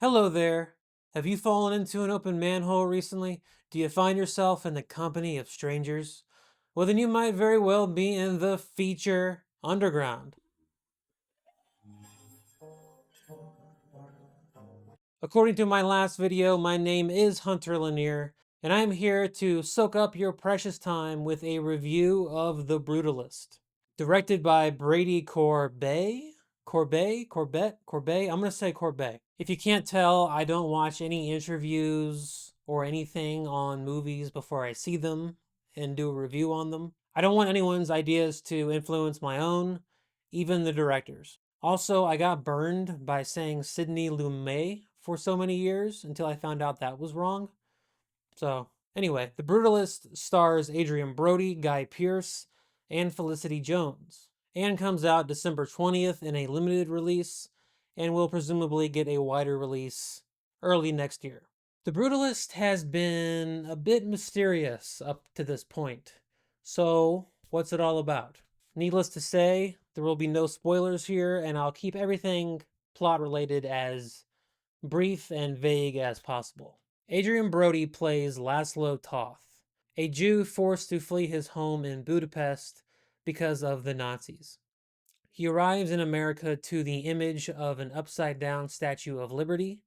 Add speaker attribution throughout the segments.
Speaker 1: Hello there. Have you fallen into an open manhole recently? Do you find yourself in the company of strangers? Well, then you might very well be in the feature underground. According to my last video, my name is Hunter Lanier, and I'm here to soak up your precious time with a review of The Brutalist. Directed by Brady Corbet? Corbet? I'm going to say Corbet. If you can't tell, I don't watch any interviews or anything on movies before I see them and do a review on them. I don't want anyone's ideas to influence my own, even the director's. Also, I got burned by saying Sidney Lumet for so many years until I found out that was wrong. So, anyway, The Brutalist stars Adrien Brody, Guy Pearce, and Felicity Jones, and comes out December 20th in a limited release, and will presumably get a wider release early next year. The Brutalist has been a bit mysterious up to this point. So, what's it all about? Needless to say, there will be no spoilers here, and I'll keep everything plot related as brief and vague as possible. Adrien Brody plays Laszlo Toth, a Jew forced to flee his home in Budapest because of the Nazis. He arrives in America to the image of an upside down Statue of Liberty,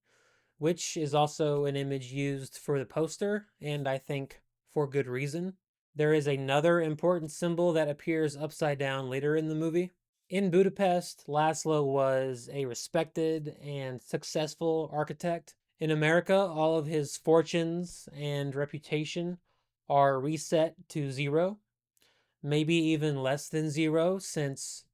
Speaker 1: which is also an image used for the poster, and I think for good reason. There is another important symbol that appears upside down later in the movie. In Budapest, Laszlo was a respected and successful architect. In America, all of his fortunes and reputation are reset to zero, maybe even less than zero, since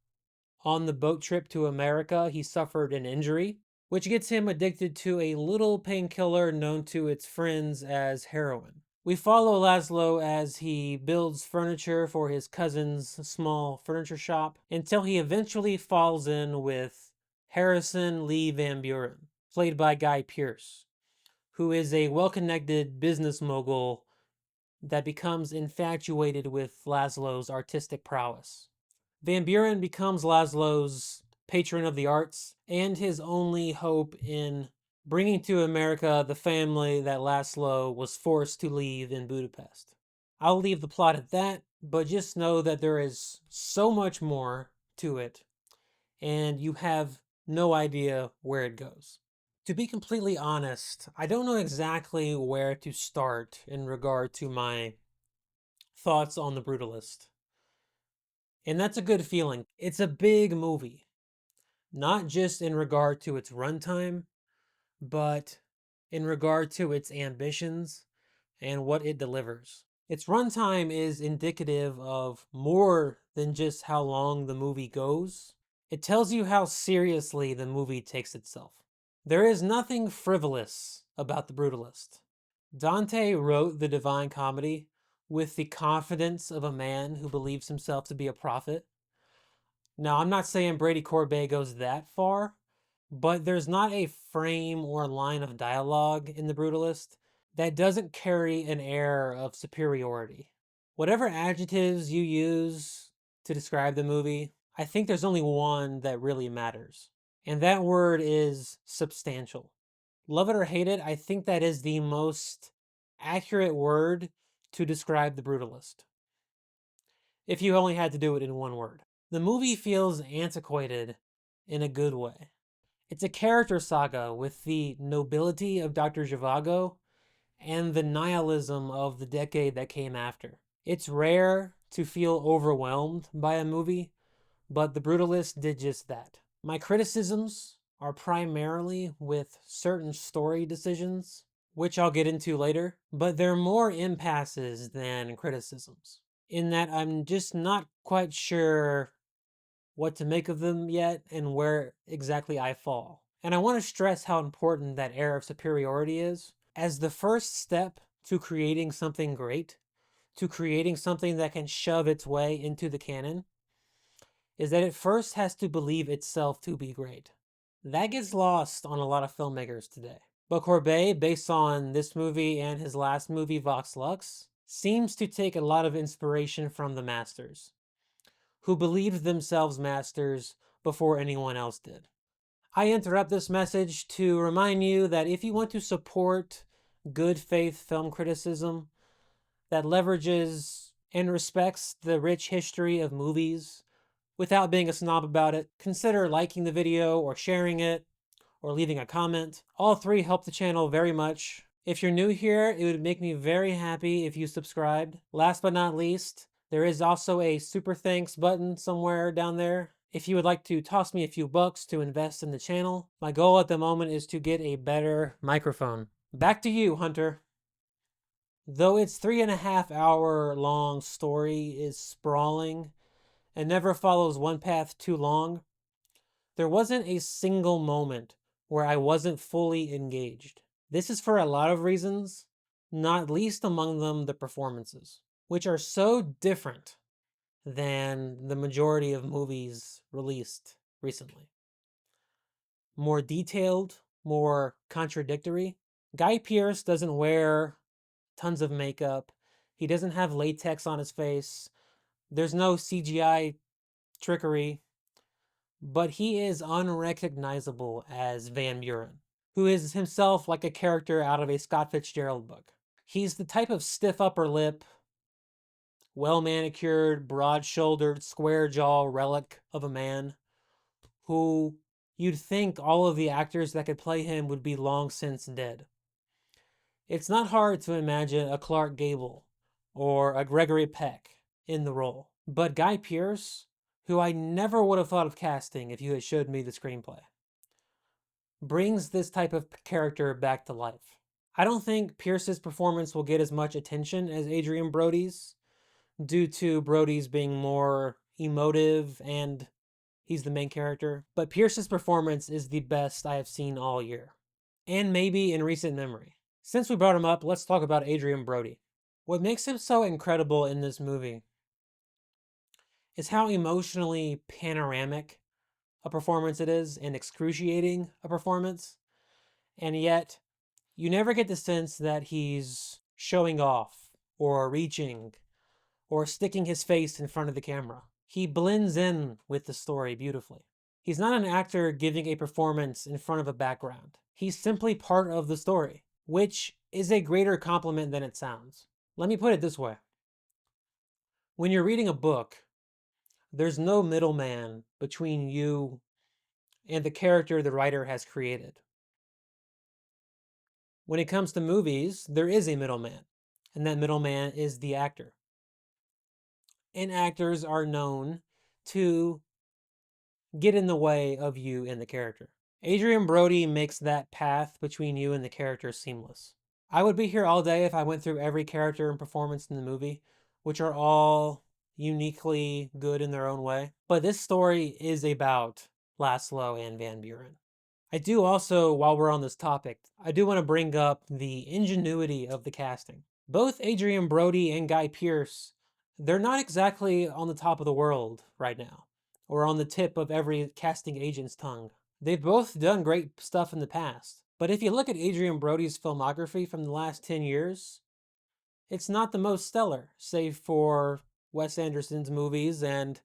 Speaker 1: on the boat trip to America, he suffered an injury, which gets him addicted to a little painkiller known to its friends as heroin. We follow Lazlo as he builds furniture for his cousin's small furniture shop until he eventually falls in with Harrison Lee Van Buren, played by Guy Pearce, who is a well-connected business mogul that becomes infatuated with Laszlo's artistic prowess. Van Buren becomes Laszlo's patron of the arts and his only hope in bringing to America the family that Laszlo was forced to leave in Budapest. I'll leave the plot at that, but just know that there is so much more to it, and you have no idea where it goes. To be completely honest, I don't know exactly where to start in regard to my thoughts on The Brutalist. And that's a good feeling. It's a big movie, not just in regard to its runtime, but in regard to its ambitions and what it delivers. Its runtime is indicative of more than just how long the movie goes. It tells you how seriously the movie takes itself. There is nothing frivolous about The Brutalist. Dante wrote the Divine Comedy with the confidence of a man who believes himself to be a prophet. Now, I'm not saying Brady Corbet goes that far, but there's not a frame or line of dialogue in The Brutalist that doesn't carry an air of superiority. Whatever adjectives you use to describe the movie, I think there's only one that really matters, and that word is substantial. Love it or hate it, I think that is the most accurate word to describe The Brutalist, if you only had to do it in one word. The movie feels antiquated in a good way. It's a character saga with the nobility of Dr. Zhivago and the nihilism of the decade that came after. It's rare to feel overwhelmed by a movie, but The Brutalist did just that. My criticisms are primarily with certain story decisions, which I'll get into later, but they're more impasses than criticisms, in that I'm just not quite sure what to make of them yet and where exactly I fall. And I want to stress how important that air of superiority is as the first step to creating something great, to creating something that can shove its way into the canon, is that it first has to believe itself to be great. That gets lost on a lot of filmmakers today. But Corbet, based on this movie and his last movie, Vox Lux, seems to take a lot of inspiration from the masters, who believed themselves masters before anyone else did. I interrupt this message to remind you that if you want to support good faith film criticism that leverages and respects the rich history of movies without being a snob about it, consider liking the video or sharing it or leaving a comment. All three help the channel very much. If you're new here, it would make me very happy if you subscribed. Last but not least, there is also a super thanks button somewhere down there. If you would like to toss me a few bucks to invest in the channel, my goal at the moment is to get a better microphone. Back to you, Hunter. Though its 3.5 hour long story is sprawling and never follows one path too long, there wasn't a single moment where I wasn't fully engaged. This is for a lot of reasons, not least among them the performances, which are so different than the majority of movies released recently. More detailed, more contradictory. Guy Pearce doesn't wear tons of makeup. He doesn't have latex on his face. There's no CGI trickery. But he is unrecognizable as Van Buren, who is himself like a character out of a Scott Fitzgerald book. He's the type of stiff upper lip, well-manicured, broad-shouldered, square-jaw relic of a man who you'd think all of the actors that could play him would be long since dead. It's not hard to imagine a Clark Gable or a Gregory Peck in the role. But Guy Pearce, who I never would have thought of casting if you had showed me the screenplay, brings this type of character back to life. I don't think Pearce's performance will get as much attention as Adrien Brody's, due to Brody's being more emotive and he's the main character. But Pearce's performance is the best I have seen all year, and maybe in recent memory. Since we brought him up, let's talk about Adrien Brody. What makes him so incredible in this movie is how emotionally panoramic a performance it is and excruciating a performance. And yet, you never get the sense that he's showing off or reaching or sticking his face in front of the camera. He blends in with the story beautifully. He's not an actor giving a performance in front of a background. He's simply part of the story, which is a greater compliment than it sounds. Let me put it this way. When you're reading a book, there's no middleman between you and the character the writer has created. When it comes to movies, there is a middleman, and that middleman is the actor. And actors are known to get in the way of you and the character. Adrien Brody makes that path between you and the character seamless. I would be here all day if I went through every character and performance in the movie, which are all uniquely good in their own way. But this story is about Laszlo and Van Buren. I do also, while we're on this topic, I do want to bring up the ingenuity of the casting. Both Adrien Brody and Guy Pearce, they're not exactly on the top of the world right now, or on the tip of every casting agent's tongue. They've both done great stuff in the past. But if you look at Adrien Brody's filmography from the last 10 years, it's not the most stellar, save for Wes Anderson's movies and,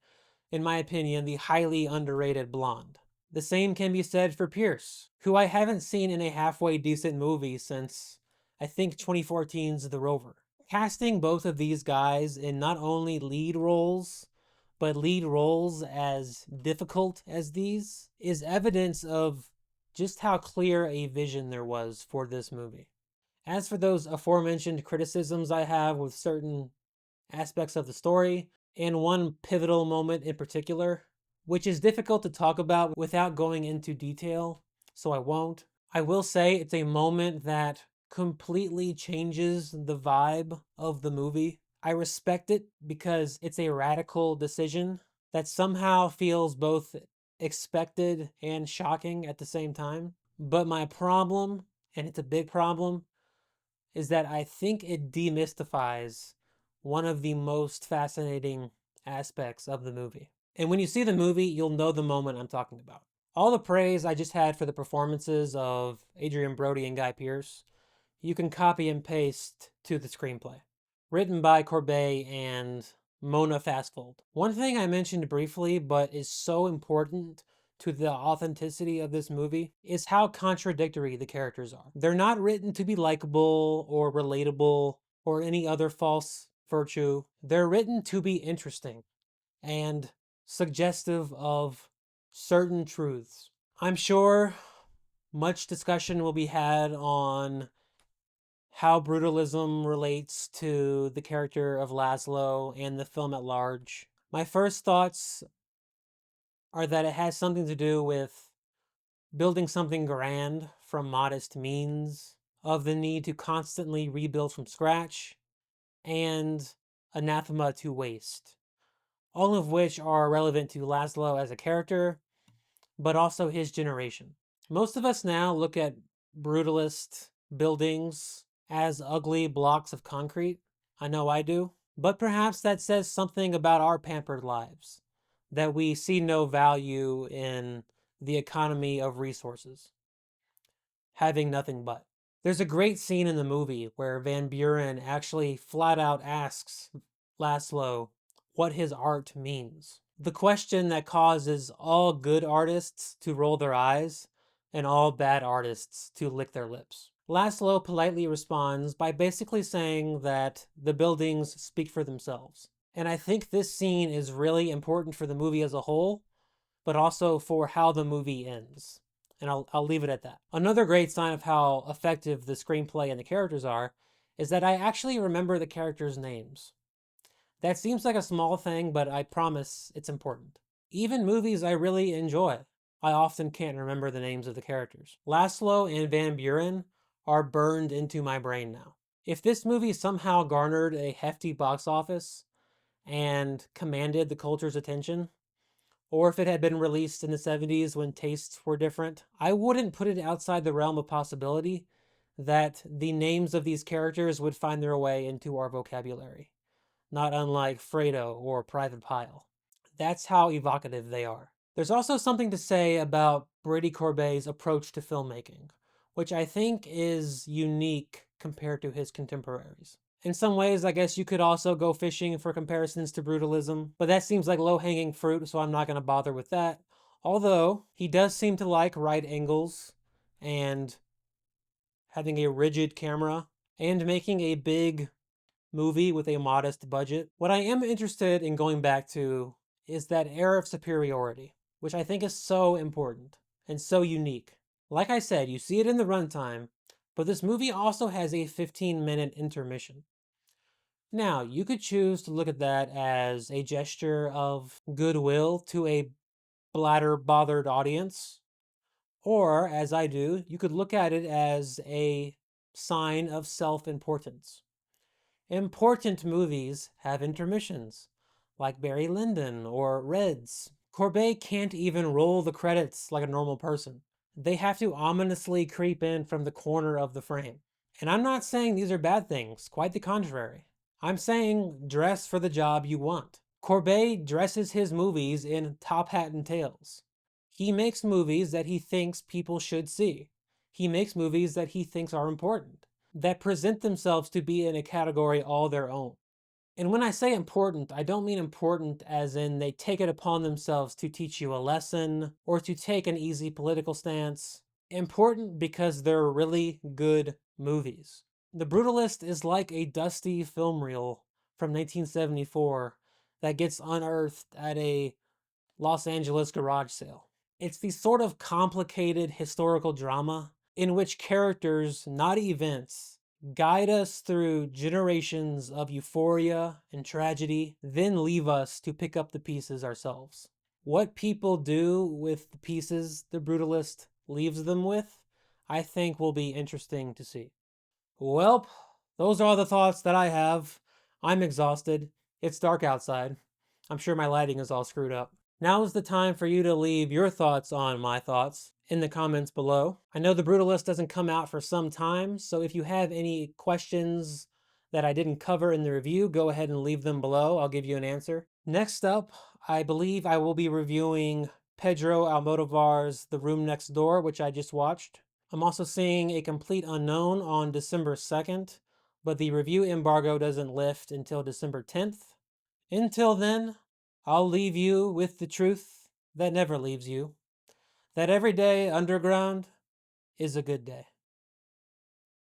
Speaker 1: in my opinion, the highly underrated Blonde. The same can be said for Pearce, who I haven't seen in a halfway decent movie since, I think, 2014's The Rover. Casting both of these guys in not only lead roles, but lead roles as difficult as these, is evidence of just how clear a vision there was for this movie. As for those aforementioned criticisms I have with certain aspects of the story, and one pivotal moment in particular, which is difficult to talk about without going into detail, so I won't. I will say it's a moment that completely changes the vibe of the movie. I respect it because it's a radical decision that somehow feels both expected and shocking at the same time. But my problem, and it's a big problem, is that I think it demystifies one of the most fascinating aspects of the movie. And when you see the movie, you'll know the moment I'm talking about. All the praise I just had for the performances of Adrien Brody and Guy Pearce, you can copy and paste to the screenplay. Written by Corbet and Mona Fastfold. One thing I mentioned briefly, but is so important to the authenticity of this movie is how contradictory the characters are. They're not written to be likable or relatable or any other false virtue. They're written to be interesting and suggestive of certain truths. I'm sure much discussion will be had on how brutalism relates to the character of Laszlo and the film at large. My first thoughts are that it has something to do with building something grand from modest means, of the need to constantly rebuild from scratch, and anathema to waste. All of which are relevant to Laszlo as a character, but also his generation. Most of us now look at brutalist buildings as ugly blocks of concrete. I know I do. But perhaps that says something about our pampered lives, that we see no value in the economy of resources, having nothing but. There's a great scene in the movie where Van Buren actually flat out asks Laszlo what his art means. The question that causes all good artists to roll their eyes and all bad artists to lick their lips. Laszlo politely responds by basically saying that the buildings speak for themselves. And I think this scene is really important for the movie as a whole, but also for how the movie ends. And I'll leave it at that. Another great sign of how effective the screenplay and the characters are is that I actually remember the characters' names. That seems like a small thing, but I promise it's important. Even movies I really enjoy, I often can't remember the names of the characters. Laszlo and Van Buren are burned into my brain now. If this movie somehow garnered a hefty box office and commanded the culture's attention, or if it had been released in the 70s when tastes were different, I wouldn't put it outside the realm of possibility that the names of these characters would find their way into our vocabulary, not unlike Fredo or Private Pile. That's how evocative they are. There's also something to say about Brady Corbet's approach to filmmaking, which I think is unique compared to his contemporaries. In some ways, I guess you could also go fishing for comparisons to brutalism, but that seems like low-hanging fruit, so I'm not going to bother with that. Although, he does seem to like right angles and having a rigid camera and making a big movie with a modest budget. What I am interested in going back to is that air of superiority, which I think is so important and so unique. Like I said, you see it in the runtime, but this movie also has a 15-minute intermission. Now, you could choose to look at that as a gesture of goodwill to a bladder-bothered audience, or, as I do, you could look at it as a sign of self-importance. Important movies have intermissions, like Barry Lyndon or Reds. Corbet can't even roll the credits like a normal person. They have to ominously creep in from the corner of the frame. And I'm not saying these are bad things, quite the contrary. I'm saying dress for the job you want. Corbet dresses his movies in top hat and tails. He makes movies that he thinks people should see. He makes movies that he thinks are important, that present themselves to be in a category all their own. And when I say important, I don't mean important as in they take it upon themselves to teach you a lesson or to take an easy political stance. Important because they're really good movies. The Brutalist is like a dusty film reel from 1974 that gets unearthed at a Los Angeles garage sale. It's the sort of complicated historical drama in which characters, not events, guide us through generations of euphoria and tragedy, then leave us to pick up the pieces ourselves. What people do with the pieces the Brutalist leaves them with, I think will be interesting to see. Well, those are all the thoughts that I have. I'm exhausted. It's dark outside. I'm sure my lighting is all screwed up. Now is the time for you to leave your thoughts on my thoughts in the comments below. I know The Brutalist doesn't come out for some time, so if you have any questions that I didn't cover in the review, go ahead and leave them below. I'll give you an answer. Next up, I believe I will be reviewing Pedro Almodovar's The Room Next Door, which I just watched. I'm also seeing A Complete Unknown on December 2nd, but the review embargo doesn't lift until December 10th. Until then, I'll leave you with the truth that never leaves you. that every day underground is a good day.